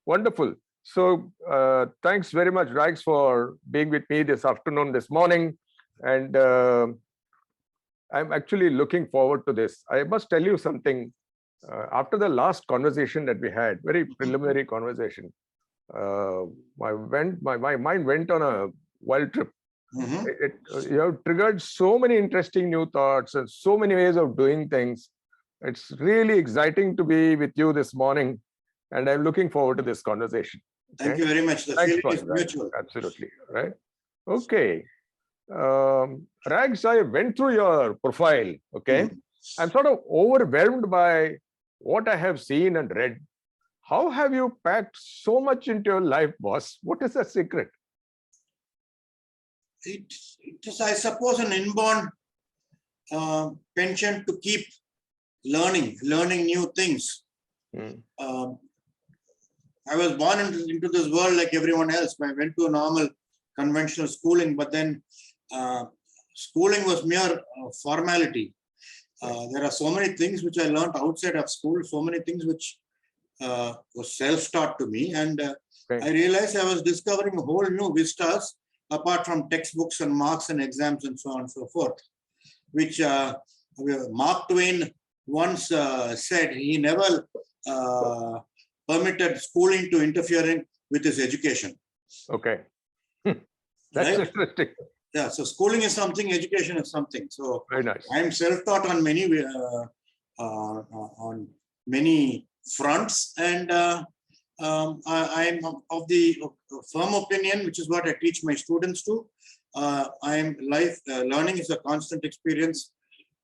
Wonderful. So thanks very much, Rags, for being with me this afternoon, this morning. And I'm actually looking forward to this. I must tell you something. After the last conversation that we had, very preliminary conversation, my mind went on a wild trip. You have triggered so many interesting new thoughts and so many ways of doing things. It's really exciting to be with you this morning, and I'm looking forward to this conversation. Okay? Thank you very much. The feeling is mutual. Absolutely, right? Okay. Rags, I went through your profile, okay? I'm sort of overwhelmed by what I have seen and read. How have you packed so much into your life, boss? What is the secret? It is, I suppose, an inborn penchant to keep learning new things. I was born into this world like everyone else. I went to a normal conventional schooling, but then schooling was mere formality. There are so many things which I learned outside of school, so many things which was self-taught to me. And I realized I was discovering a whole new vistas apart from textbooks and marks and exams and so on and so forth, which Mark Twain once said he never permitted schooling to interfere with his education. Okay. That's interesting. Yeah, so schooling is something, education is something. So very nice. I'm self-taught on many fronts, and I'm of the firm opinion, which is what I teach my students to. Learning is a constant experience.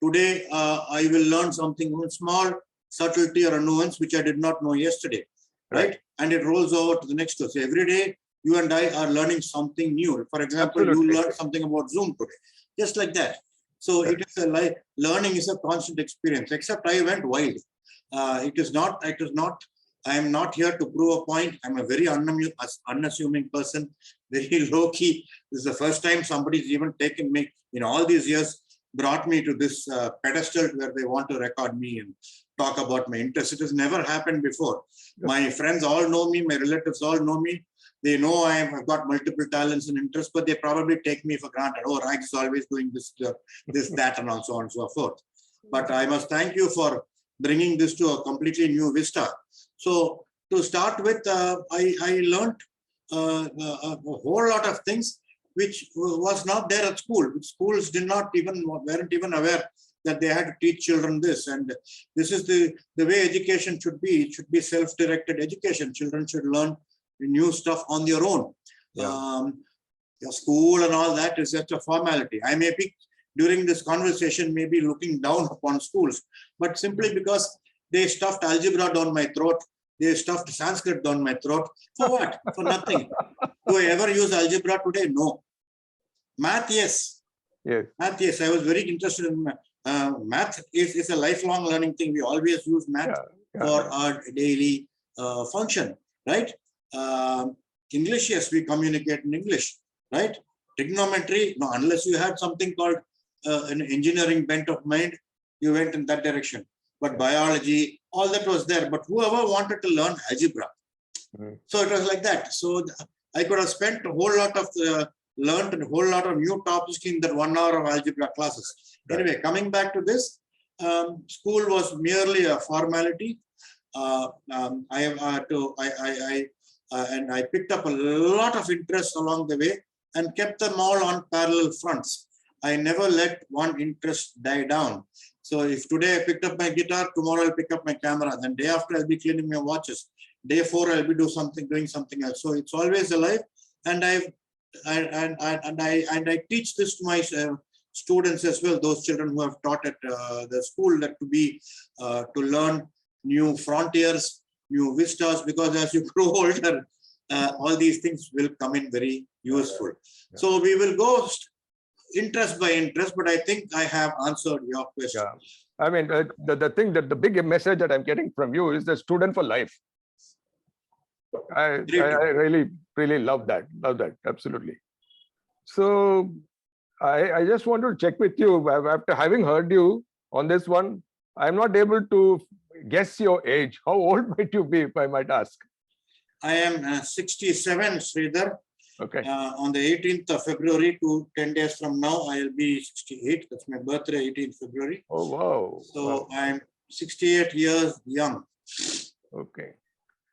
Today, I will learn something small, subtlety or a nuance which I did not know yesterday, right? And it rolls over to the next one. So every day, you and I are learning something new. For example, you learned something about Zoom today, just like that. So it is learning is a constant experience, except I went wild. It is not, I am not here to prove a point. I'm a very unassuming person, very low key. This is the first time somebody's even taken me in all these years, brought me to this pedestal where they want to record me and talk about my interests. It has never happened before. My friends all know me, my relatives all know me. They know I have got multiple talents and interests, but they probably take me for granted. Oh, Rag is always doing this, that, and so on and so forth. But I must thank you for bringing this to a completely new vista. So to start with, I learned a whole lot of things which was not there at school. Schools weren't even aware that they had to teach children this. And this is the way education should be. It should be self-directed education. Children should learn new stuff on their own. Your school and all that is just a formality. I may be, during this conversation, maybe looking down upon schools, but simply because they stuffed algebra down my throat, they stuffed Sanskrit down my throat. For what? For nothing. Do I ever use algebra today? No. Math, yes. Math, yes. I was very interested in math. Is a lifelong learning thing. We always use math for our daily function, right? English, yes, we communicate in English, right? Trigonometry, no, unless you had something called an engineering bent of mind, you went in that direction. But biology, all that was there. But whoever wanted to learn algebra, so it was like that. So I could have spent a whole lot of learned a whole lot of new topics in that 1 hour of algebra classes. Anyway, coming back to this, school was merely a formality. And I picked up a lot of interest along the way and kept them all on parallel fronts. I never let one interest die down. So if today I picked up my guitar, tomorrow I'll pick up my camera. Then day after I'll be cleaning my watches. Day 4 I'll be doing something else. So it's always alive. And I teach this to my students as well. Those children who have taught at the school, that to learn new frontiers, new vistas, because as you grow older, all these things will come in very useful. So we will go interest by interest, but I think I have answered your question. I mean, the thing that the big message that I'm getting from you is the student for life. I really love that. Absolutely. So I just want to check with you, after having heard you on this one, I'm not able to guess your age. How old might you be, if I might ask? I am 67, Sridhar. Okay. On the 18th of February to 10 days from now, I'll be 68. That's my birthday, 18th February. Oh, wow. So Wow. I'm 68 years young. Okay.